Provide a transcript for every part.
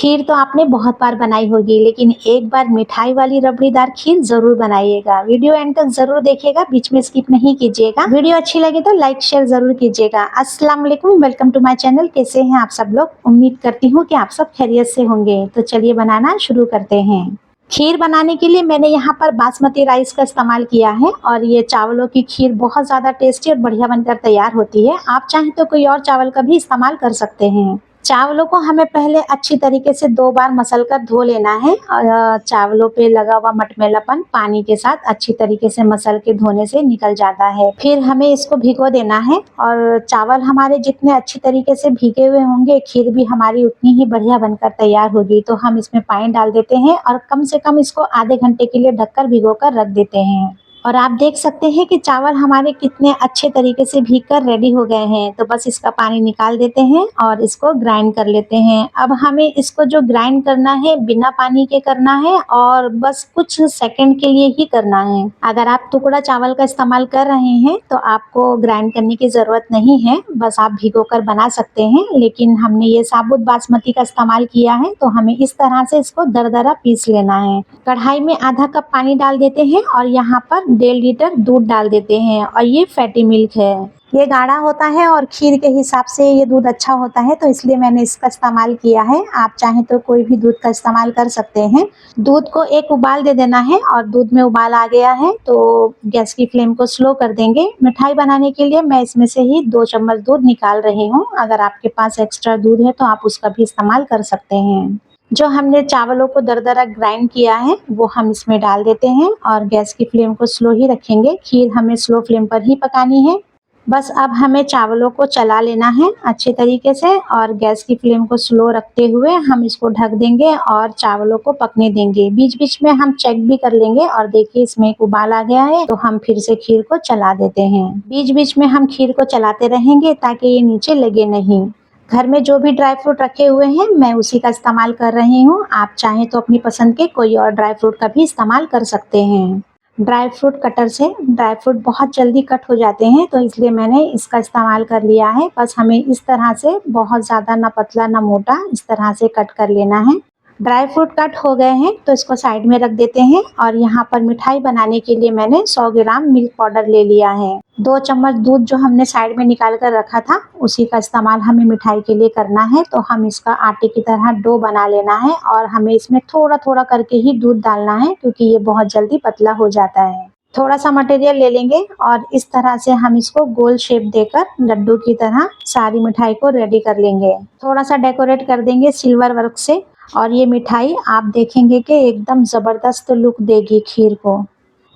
खीर तो आपने बहुत बार बनाई होगी, लेकिन एक बार मिठाई वाली रबड़ीदार खीर ज़रूर बनाइएगा। वीडियो एंड तक ज़रूर देखिएगा, बीच में स्किप नहीं कीजिएगा। वीडियो अच्छी लगे तो लाइक शेयर ज़रूर कीजिएगा। अस्सलाम वालेकुम, वेलकम टू माय चैनल। कैसे हैं आप सब लोग? उम्मीद करती हूँ कि आप सब खैरियत से होंगे। तो चलिए बनाना शुरू करते हैं। खीर बनाने के लिए मैंने यहाँ पर बासमती राइस का इस्तेमाल किया है और ये चावलों की खीर बहुत ज़्यादा टेस्टी और बढ़िया बनकर तैयार होती है। आप चाहें तो कोई और चावल का भी इस्तेमाल कर सकते हैं। चावलों को हमें पहले अच्छी तरीके से 2 बार मसल कर धो लेना है और चावलों पे लगा हुआ मटमैलापन पानी के साथ अच्छी तरीके से मसल के धोने से निकल जाता है। फिर हमें इसको भिगो देना है और चावल हमारे जितने अच्छी तरीके से भीगे हुए होंगे, खीर भी हमारी उतनी ही बढ़िया बनकर तैयार होगी। तो हम इसमें पानी डाल देते हैं और कम से कम इसको आधे घंटे के लिए ढककर भिगो कर रख देते हैं। और आप देख सकते हैं कि चावल हमारे कितने अच्छे तरीके से भीग कर रेडी हो गए हैं। तो बस इसका पानी निकाल देते हैं और इसको ग्राइंड कर लेते हैं। अब हमें इसको जो ग्राइंड करना है बिना पानी के करना है और बस कुछ सेकंड के लिए ही करना है। अगर आप टुकड़ा चावल का इस्तेमाल कर रहे हैं तो आपको ग्राइंड करने की ज़रूरत नहीं है, बस आप भिगो कर बना सकते हैं। लेकिन हमने ये साबुत बासमती का इस्तेमाल किया है तो हमें इस तरह से इसको दरदरा पीस लेना है। कढ़ाई में आधा कप पानी डाल देते हैं और यहाँ पर 1.5 लीटर दूध डाल देते हैं और ये फैटी मिल्क है। ये गाढ़ा होता है और खीर के हिसाब से ये दूध अच्छा होता है, तो इसलिए मैंने इसका इस्तेमाल किया है। आप चाहें तो कोई भी दूध का इस्तेमाल कर सकते हैं। दूध को एक उबाल दे देना है और दूध में उबाल आ गया है तो गैस की फ्लेम को स्लो कर देंगे। मिठाई बनाने के लिए मैं इसमें से ही 2 चम्मच दूध निकाल रही हूँ। अगर आपके पास एक्स्ट्रा दूध है तो आप उसका भी इस्तेमाल कर सकते हैं। जो हमने चावलों को दरदरा ग्राइंड किया है वो हम इसमें डाल देते हैं और गैस की फ्लेम को स्लो ही रखेंगे। खीर हमें स्लो फ्लेम पर ही पकानी है। बस अब हमें चावलों को चला लेना है अच्छे तरीके से और गैस की फ्लेम को स्लो रखते हुए हम इसको ढक देंगे और चावलों को पकने देंगे। बीच बीच में हम चेक भी कर लेंगे और देखिए इसमें एक उबाल आ गया है तो हम फिर से खीर को चला देते हैं। बीच बीच में हम खीर को चलाते रहेंगे ताकि ये नीचे लगे नहीं। घर में जो भी ड्राई फ्रूट रखे हुए हैं मैं उसी का इस्तेमाल कर रही हूँ। आप चाहें तो अपनी पसंद के कोई और ड्राई फ्रूट का भी इस्तेमाल कर सकते हैं। ड्राई फ्रूट कटर से ड्राई फ्रूट बहुत जल्दी कट हो जाते हैं तो इसलिए मैंने इसका इस्तेमाल कर लिया है। बस हमें इस तरह से बहुत ज़्यादा ना पतला ना मोटा, इस तरह से कट कर लेना है। ड्राई फ्रूट कट हो गए हैं तो इसको साइड में रख देते हैं और यहाँ पर मिठाई बनाने के लिए मैंने 100 ग्राम मिल्क पाउडर ले लिया है। 2 चम्मच दूध जो हमने साइड में निकाल कर रखा था उसी का इस्तेमाल हमें मिठाई के लिए करना है। तो हम इसका आटे की तरह डो बना लेना है और हमें इसमें थोड़ा थोड़ा करके ही दूध डालना है क्योंकि ये बहुत जल्दी पतला हो जाता है। थोड़ा सा मटेरियल ले लेंगे और इस तरह से हम इसको गोल शेप देकर लड्डू की तरह सारी मिठाई को रेडी कर लेंगे। थोड़ा सा डेकोरेट कर देंगे सिल्वर वर्क से और ये मिठाई आप देखेंगे कि एकदम ज़बरदस्त लुक देगी खीर को।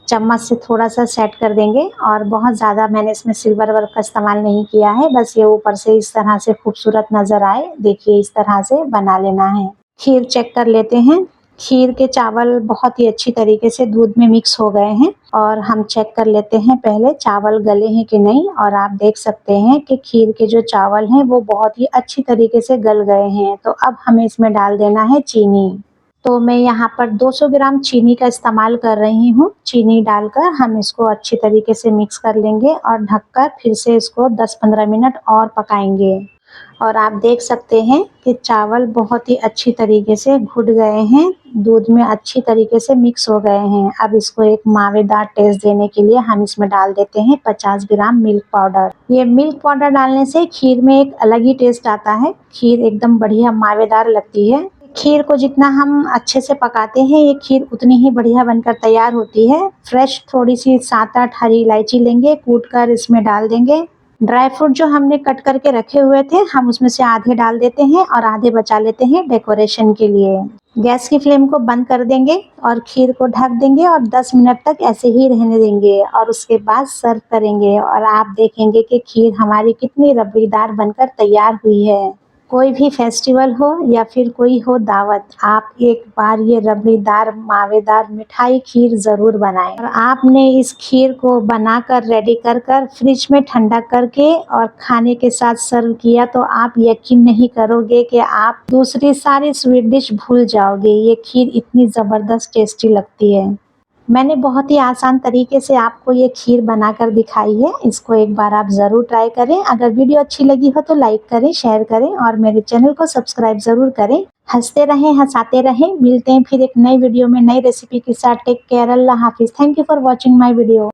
चम्मच से थोड़ा सा सेट कर देंगे और बहुत ज़्यादा मैंने इसमें सिल्वर वर्क का इस्तेमाल नहीं किया है, बस ये ऊपर से इस तरह से खूबसूरत नज़र आए। देखिए इस तरह से बना लेना है। खीर चेक कर लेते हैं। खीर के चावल बहुत ही अच्छी तरीके से दूध में मिक्स हो गए हैं और हम चेक कर लेते हैं पहले चावल गले हैं कि नहीं। और आप देख सकते हैं कि खीर के जो चावल हैं वो बहुत ही अच्छी तरीके से गल गए हैं। तो अब हमें इसमें डाल देना है चीनी। तो मैं यहाँ पर 200 ग्राम चीनी का इस्तेमाल कर रही हूँ। चीनी डालकर हम इसको अच्छी तरीके से मिक्स कर लेंगे और ढककर फिर से इसको 10-15 मिनट और पकाएंगे। और आप देख सकते हैं कि चावल बहुत ही अच्छी तरीके से घुट गए हैं, दूध में अच्छी तरीके से मिक्स हो गए हैं। अब इसको एक मावेदार टेस्ट देने के लिए हम इसमें डाल देते हैं 50 ग्राम मिल्क पाउडर। ये मिल्क पाउडर डालने से खीर में एक अलग ही टेस्ट आता है। खीर एकदम बढ़िया मावेदार लगती है। खीर को जितना हम अच्छे से पकाते हैं ये खीर उतनी ही बढ़िया बनकर तैयार होती है। फ्रेश थोड़ी सी 7-8 हरी इलायची लेंगे, कूट कर इसमें डाल देंगे। ड्राई फ्रूट जो हमने कट करके रखे हुए थे हम उसमें से आधे डाल देते हैं और आधे बचा लेते हैं डेकोरेशन के लिए। गैस की फ्लेम को बंद कर देंगे और खीर को ढक देंगे और 10 मिनट तक ऐसे ही रहने देंगे और उसके बाद सर्व करेंगे। और आप देखेंगे कि खीर हमारी कितनी रबड़ीदार बनकर तैयार हुई है। कोई भी फेस्टिवल हो या फिर कोई हो दावत, आप एक बार ये रबड़ीदार मावेदार मिठाई खीर ज़रूर बनाएं। और आपने इस खीर को बनाकर रेडी कर कर फ्रिज में ठंडा करके और खाने के साथ सर्व किया तो आप यकीन नहीं करोगे कि आप दूसरी सारी स्वीट डिश भूल जाओगे। ये खीर इतनी ज़बरदस्त टेस्टी लगती है। मैंने बहुत ही आसान तरीके से आपको ये खीर बनाकर दिखाई है। इसको एक बार आप ज़रूर ट्राई करें। अगर वीडियो अच्छी लगी हो तो लाइक करें, शेयर करें और मेरे चैनल को सब्सक्राइब ज़रूर करें। हंसते रहें, हंसाते रहें। मिलते हैं फिर एक नई वीडियो में नई रेसिपी के साथ। टेक केयर, अल्लाह हाफिज़। Thank you for watching my video.